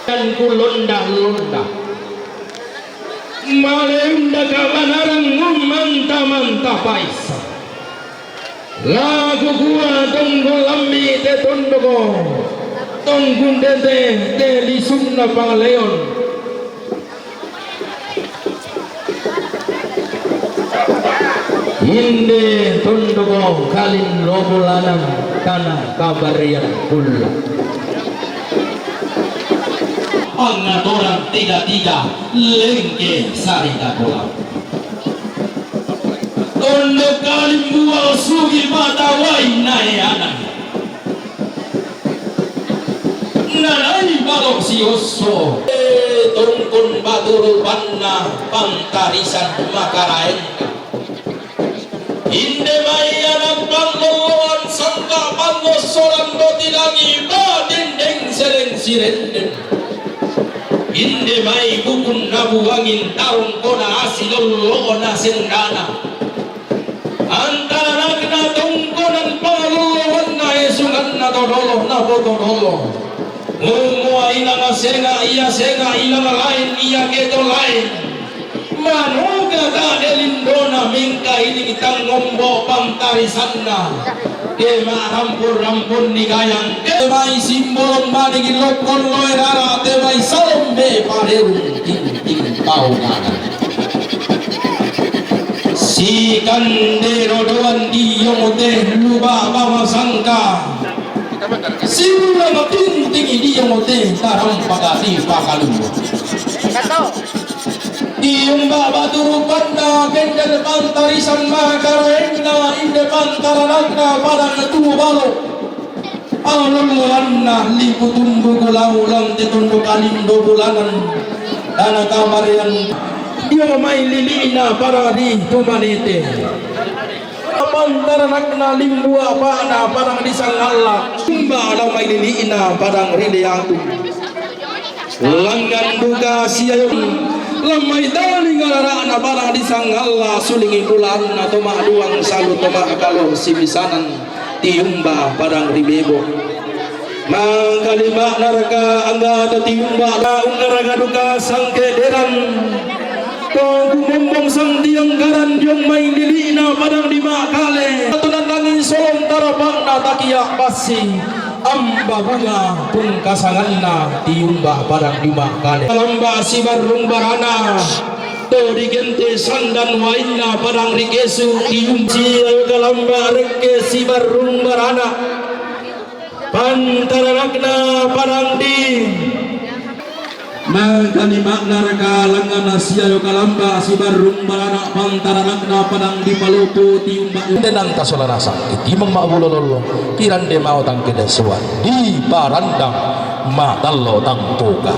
dan ku londa Malenda kabanarang manta-manta paisa. Lagu gua tonggo lambi te tondogo. Tonggun dete te lisumna pangleon. Inde tondogo kalin lobolanam tanah kabarian pula. Pengaturan 33 lengke sarita bola. Tondo kalimbual sugi mata wainai anak. Nanai balok si oso. Tongkon batur panna pantarisan makaraen. Inde mai anak panloloan sangka panlo soran doti lagi badendeng sereng sirenden. Inde mai bukun nabu angin tarung kona asilolona sendana. Antara nagna tongkonan pangaloloan na esungan na todolo na botodolo. Mumua ilang senga iya senga ilang lain iya keto lain. Manuga ka delindona mingka ini kitang ngombo pantarisanna. Kema rampur-rampur ni gayang kemai simbolon bani gilokon loe rara temai salombe paderung ting-ting pau nana. Si kandero doan diyomote luba bawa sangka. Simula matinting diyomote tarang pagati pakalu. Iyong babaturo panda kendal pantarisan makaraengna inde pantaranagna parang natubalo aluluan na liputumbu kulaulang titundo kalindo bulanan dana kamarian dia may lilina para di tumanite pantaranagna limbua pa na parang disangala sumba na may lilina parang rileatu langgan buka siayong lamay daling alaraan na parang disangala sulingi bulan na tumaduang salut tumakalo si bisanan tiyumba parang ribebo mangkalima naraka angga tiyumba na ungaraga duka sang kederan kung kumombong sang dianggaran yung may lilina parang di makale tunan langin solong tarapang na takiyak basi amba bunga pun kasangan na tiyumba parang lima kali lamba si barung barana to digente sandan wain na parang rikesu tiyum si kalamba reke si barung barana pantaranak na parang di magkalima naraka langan na siya yung kalamba si barung barana pantaranak na parang di malupo tiyumba denang kasolarasa itimang maabulololo kirande mau tang kedesuan di parandang matalo tang puga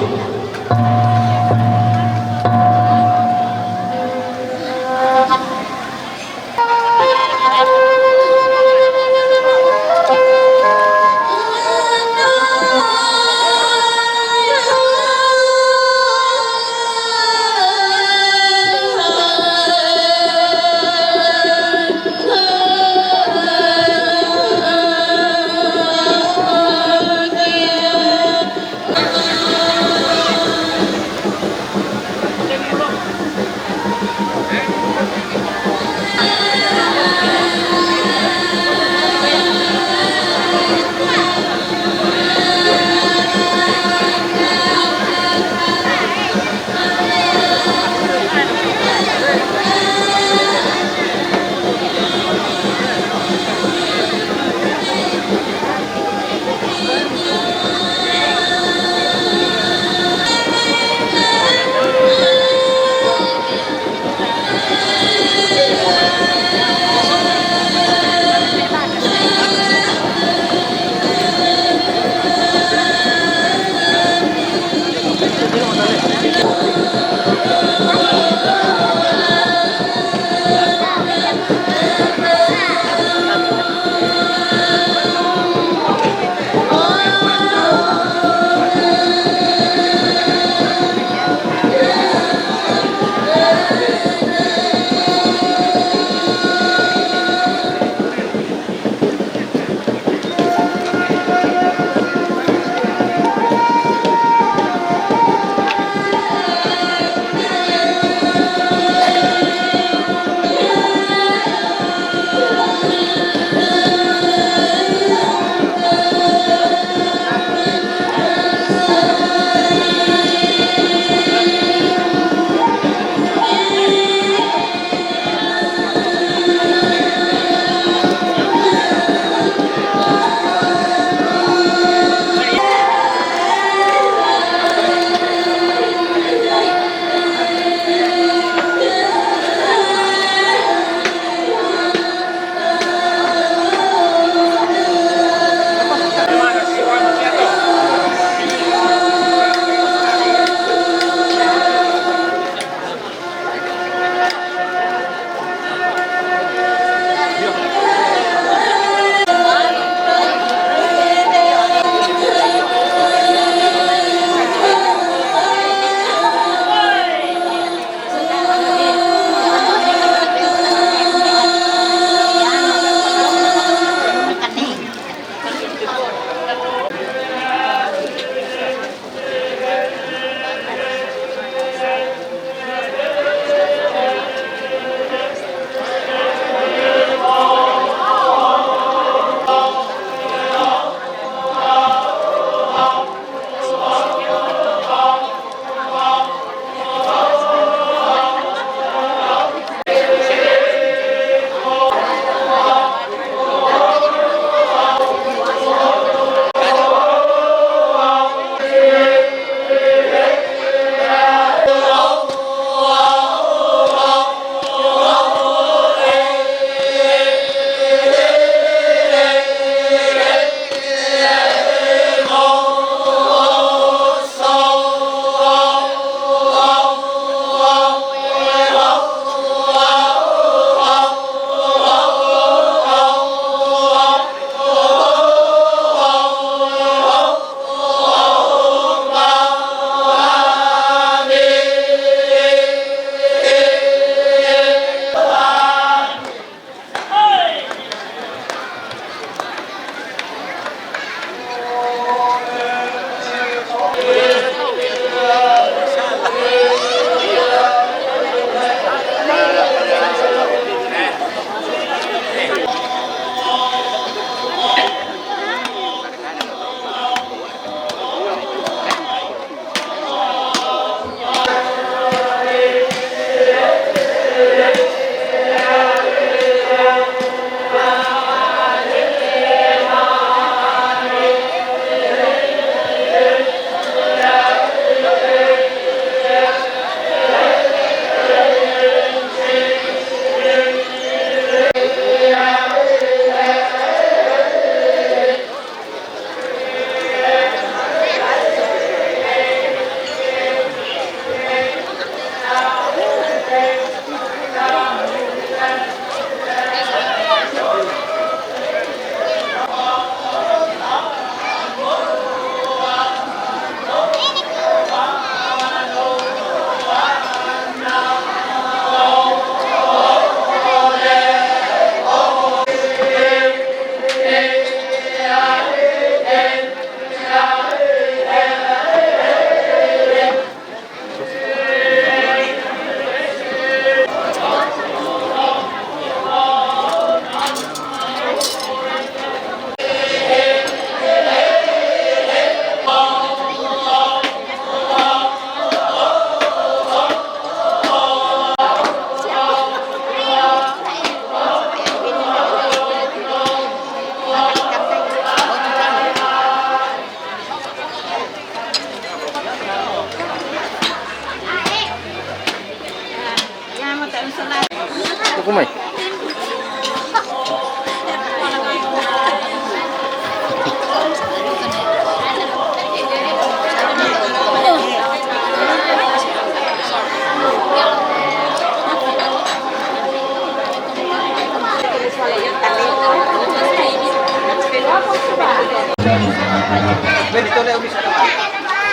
Kumay.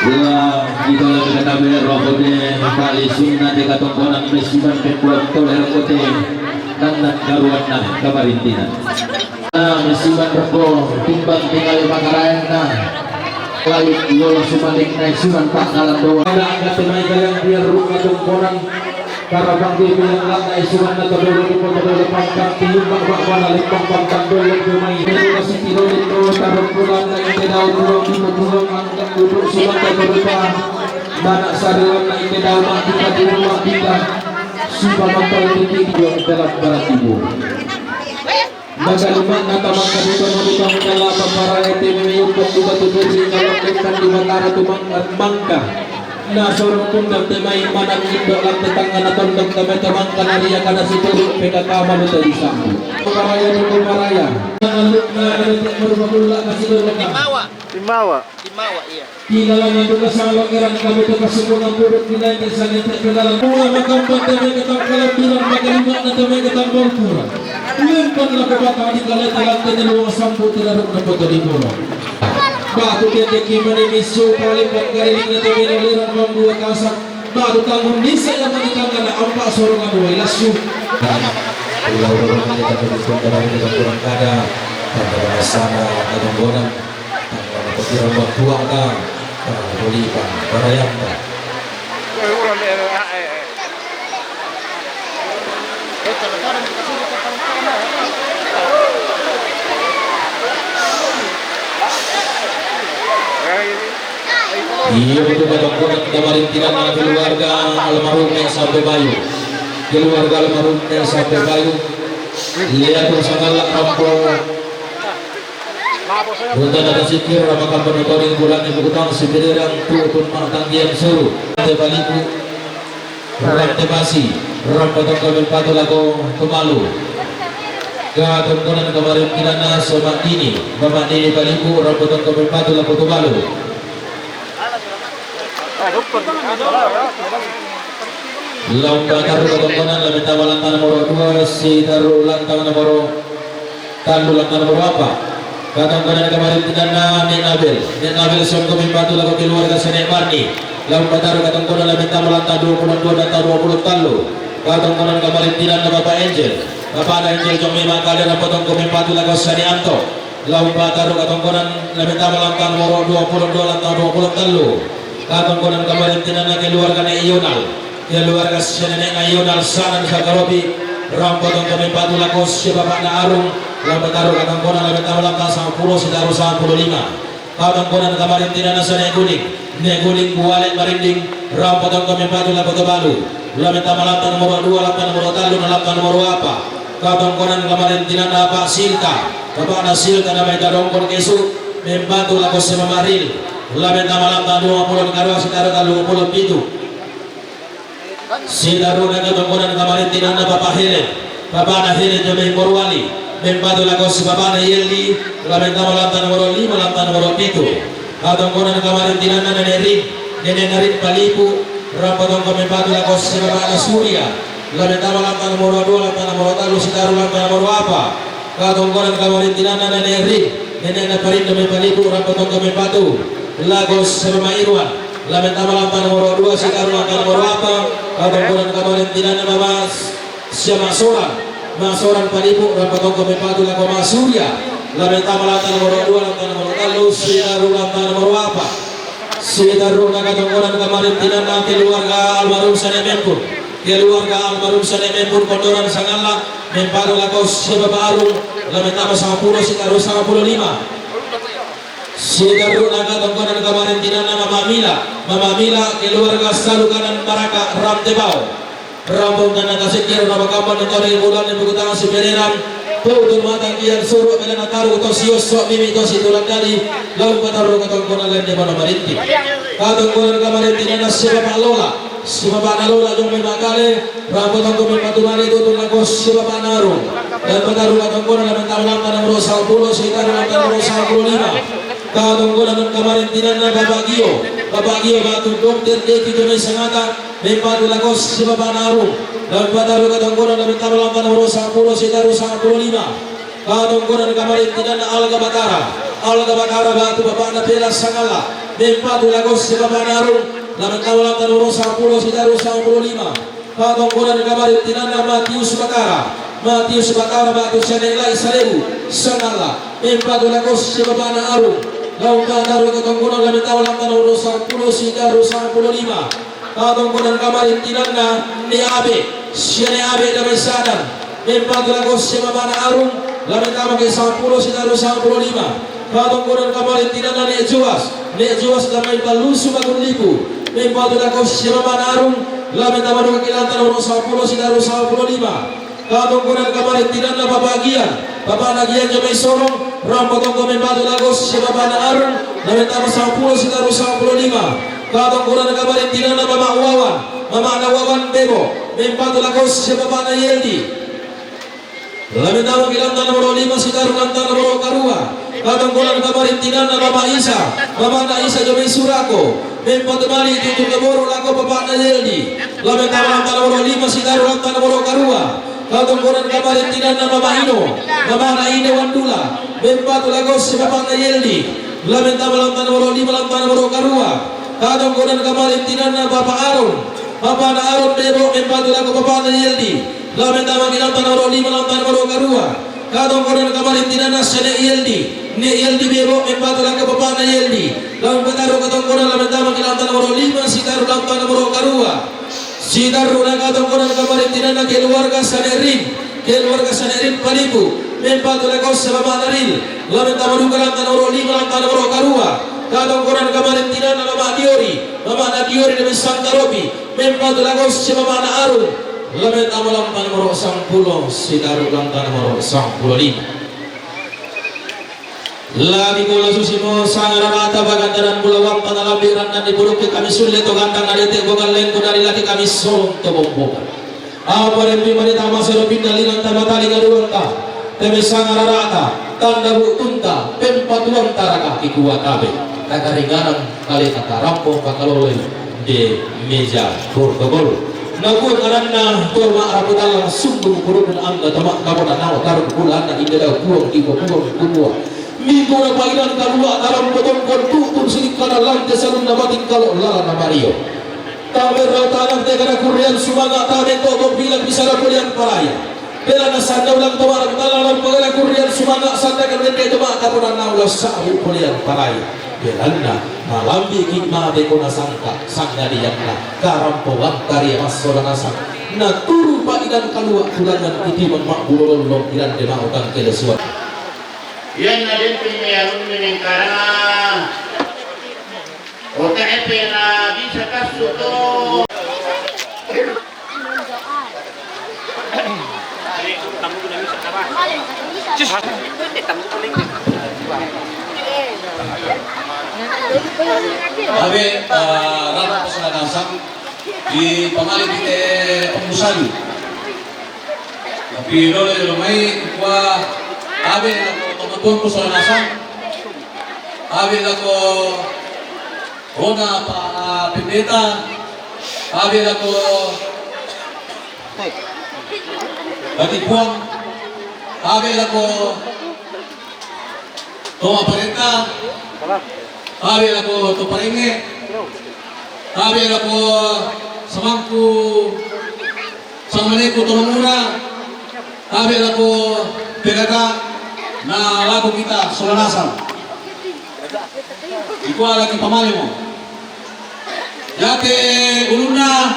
Dua kita lebih kata berrohode kali sunnah dekat tongkongan mesiban kedua toler kote dan garuana kabarintina. Mesiban reko timbang tinggal pakarayan lain lolos sebalik naik sunan pak dalam doa. Ada angkat naik kalian biar rumah tongkongan karabang di bilang naik sunan atau dulu di kota dulu pangkang timbang bakwana lipang pangkang dulu pemain masih tiro itu taruh pulang naik ke daun burung di burung angkat duduk sunan atau berubah banak sariwan naik ke daun kita di rumah kita sumpah mantel tinggi yang dalam barat ibu. Bagaimana nata mangka itu mereka menyala para etim menyukup juga tujuh di dalam dekat di matara tumang mangka. Nah sorong tunggang temai mana indok lang tetangga na tondok temai temang kanaria kana situ PKK malu tadi sambu. Kumaraya di kumaraya. Ngaluk na retik merubah kasih dulu. Timawa iya. Di dalam itu kesalang erang kami itu kesimpulan buruk di lain desa netek ke dalam mula makam temai ketang kalah bilang bagaimana na temai ketang berkurang. Lempan lah kebatang di kalah telang tenyeluang sambu tidak ruk dapat di pulau. Batu dia tekimani misu paling penggaring na temai liran membuat kasar. Batu tanggung nisa yang menikangkan ampak sorongan dua ilasu. Pulau Dorong kita berdukung dari kita kurang kada tanpa sana ada bonang tanpa pikiran buang kan bolipan barayam kan. Iya betul betul kemarin kirana keluarga almarhum yang sampai bayu. Keluarga almarhum yang sampai bayu lihat sangatlah rampung untuk ada sikir ramakan penontonin bulan ibu kutang sebenarnya turun matang diam seru tebaliku ram tebasi ram potong kabel patu lagu kemalu ketontonan kemarin kirana sobat ini bapak ini baliku ram potong kabel patu lagu kemalu lomba taruh ketontonan lebih tahu lantaran nomor 2 si taruh lantaran nomor apa ketontonan kemarin tinana Nek Nabil songko mimpatu lagu keluarga Senek Marni lomba taruh ketontonan lebih tahu lantaran 22 dan 20 talu ketontonan kemarin tinana Bapak Angel jong memang kalian potong mimpatu lagu Sani Anto lomba taruh ketontonan lebih tahu lantaran nomor 22 lantaran 20 talu ketontonan kemarin tinana keluarga Nek Ional keluarga Senek Ional sanan sakarobi rampotong kami patu lakos si bapak na arung lambat taruh katang konan lambat taruh langkah 10 si taruh 95 katang konan kamarin tinana sa neguling buwalik marinding rampotong kami patu lakot balu lambat taruh langkah nomor 2 langkah nomor 3 na langkah nomor apa katang konan kamarin tinana Pak Silta bapak na Silta na may kadongkon kesu membantu lakos si mamaril lambat taruh langkah 20 karwa si taruh 27 si taruh na katong kamarin tinana Bapak na Helen Jomay Morwali membantu lakos si Bapak na Yeldi lambat taruh langkah nomor 5 langkah nomor 7 katong konan kamarin tinana na Nenerin Palipu rampotong kami membantu lakos si Bapak na Surya lambat taruh langkah nomor 2 langkah nomor 3 si taruh langkah nomor apa katong konan kamarin tinana na Nenen na Parin Jomay Palipu rampotong kami membantu lakos si Bapak Irwan lambat taruh langkah nomor 2 si taruh langkah nomor apa katong konan kamarin tinana Mama siya Masoran Palipu rampotong kami membantu lakos Masurya lambat taruh langkah nomor 2 langkah nomor 3 si taruh langkah nomor apa si taruh na katong konan kamarin tinana keluarga almarhum Sanemempur kondoran sangala membantu lakos si Bapak Arung lambat taruh 10 si taruh 55 si taruh na katong konan kamarin tinana Mama Mila keluarga Salukanan Baraka Ram Tebao rampung dan nakasikir na makampan ng kawin bulan ng pagkutang si Pereram Putol matang iyan suro pala na taro ito si Yoswa Mimi ito si Tulang Dali lalu pataro katong konan lang di ba na marinti katong konan ka marinti na si Bapak Lola si Bapak Nalola jong Makale, Rambutan Kumi Patumari tutun lakos si Bapak Naru, dan Pataru Katongkonan laban tawalang tanang rosa pulo si Taru tanang rosa pulo 5. Katongkonan ng kamarin tinan na Bapak Gio batu Dr. Deki Jomay Sangata, may patu lakos si Bapak Naru, dan Pataru Katongkonan laban tawalang tanang rosa pulo si Taru pulo 5. Katongkonan ng kamarin tinan na Alga Batara batu Bapak Napela Sangala, may patu lakos si Bapak Naru, laban tawalang tanang rosa pulo si Taru pulo 5. Katongkonan ng kamarin tinan na Matius Batara batu Sanela Isalebu Sangala, may patu lakos si Bapak Naru, laban Taru Katongkonan laban tawalang tanang rosa pulo si Taru pulo 5. Katongkonan ng kamarin tinan na ni Abe damay sadan, may patu lakos si Bapak Naru, laban tawalang kay 10 si Taru pulo 5. Katongkonan ng kamarin tinan na ni Juas damay paluso magunlipo, may patu lakos si Bapak Naru, laban tawalang kakilang tanang rosa pulo si Taru pulo 5. Katongkonan ng kamarin tinan na Bapak Nagian Jomay Sorong, Rampotong Kami Batu Lagos si Bapak Naru, laban tawalang 10 si Taru pulo 5. Katongkonan ng kamarin tinan na Mama Nawawan Bebo, may patu lakos si Bapak Nayeldi, laban tawalang kilang tanang nomor 5 si Taru tanang nomor Karua. Katongkonan ng kamarin tinan na Mama Isa Jomay Surako, may patumali tutung kaboro lako Bapak Nayeldi, laban tawalang tanang nomor 5 si Taru tanang nomor Karua. Katongkonan kamarin tinan na Mama Naine Wandula, may patu lakos si Bapak Nayeldi, laban tawalang tanang nomor 5 tanang nomor Karua. Katongkonan kamarin tinan na Bapak Aron Bebo, may patu lako Bapak Nayeldi, laban tawalang kilang tanang nomor 5 tanang nomor Karua. Katongkonan kamarin tinan na Sene Yeldi Bebo, may patu lako Bapak Nayeldi, laban Pataru Katongkonan laban tawalang kilang tanang nomor 5 si Taru tanang nomor Karua. Si Taru na katongkonan kamarin tinan na keluarga Sanerin Palipu, may patu lakos sa Bapak Naril, laban tawalang kilang tanang nomor 5 tanang nomor Karua. Katongkonan kamarin tinan na Mama Diori na Santa Robi, may patu lakos si Mama Naarun, laban tawalang tanang nomor 10 si Taru tanang nomor 15. Lagi kula susimo sangarata bagandaran bulawak panalabiran dan dibuluk kami sulit to gandang adete bogal lengko dari laki kami solong to bombokan. Apa rembi manita masero pindalinang tamatali ngaduanta. Teme sangarata tanda butunta pempatuan taraka kikuat abe. Kagaringanan kali kata rampong pakaloloi de meja protokol. Nakun aranna torma araputalang sumbu kurun anga tamak kabona nawa taruk bulan na indeda kuang ibo kuang. Minggu na painan kalua dalam potong tutun sidik kana lantai salun na bating kalau lala na Mario. Tamer rautanang tegara kurian sumanga tamen tobok bilang bisa na kurian paraya. Bela na sanda ulang tawar talalang pagala kurian sumanga sanda kan dende toma kapuna naula sa kurian paraya. Belanda malambi kikma beko na sangka sangga diyanna karampowan karya masola nasang. Na turu painan kalua kulangan itiman makbulolong ilan de mautan kelesuan. Yan na din pinayarong ng karang OTP na di sa kaso to. Abe, rata po sa nasang di pangalit pengusaha. Tapi lo may kuha abe ako tumutun ko sa nasang. Abe ako una pa pindeta. Abe ako batipuang. Abe ako toma parenta. Abe ako tuparinge. Abe ako samangku samaniku tumamura. Abe ako pegata na lagu kita Solanasan. Ikuha lagi pamali mo. Yate uluna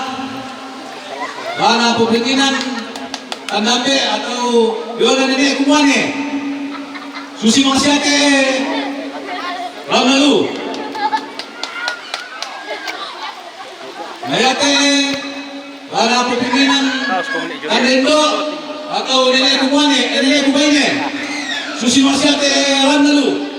bana pembikinan kandape atau yola nene kumane. Susi masyate lalu. Nayate bana pembikinan kandendo atau nene kumane, nene kubaine. Susi masyate lalu.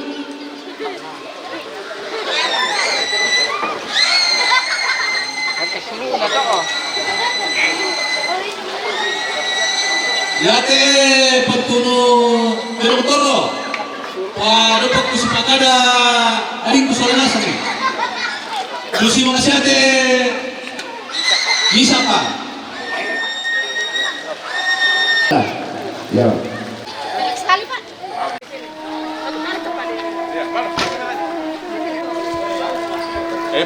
Yate pagtuno pero toro. Ano pagkusipakada aring kusolanasan. Lusi mga siyate isa pa. Ya. Sekali Pak.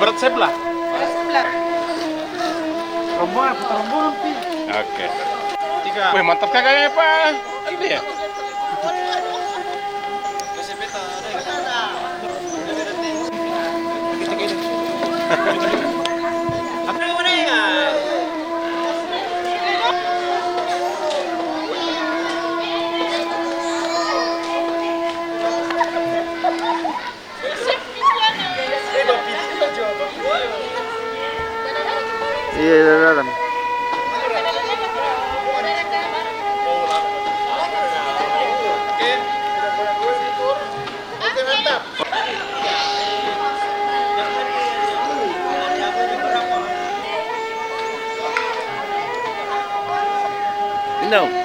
Berat sebelah. Sebelah. Rombongan, putar rombongan. Oke. Tiga. Wih, mantap kagaknya Pak. Ini ya. Iya, dalam. No.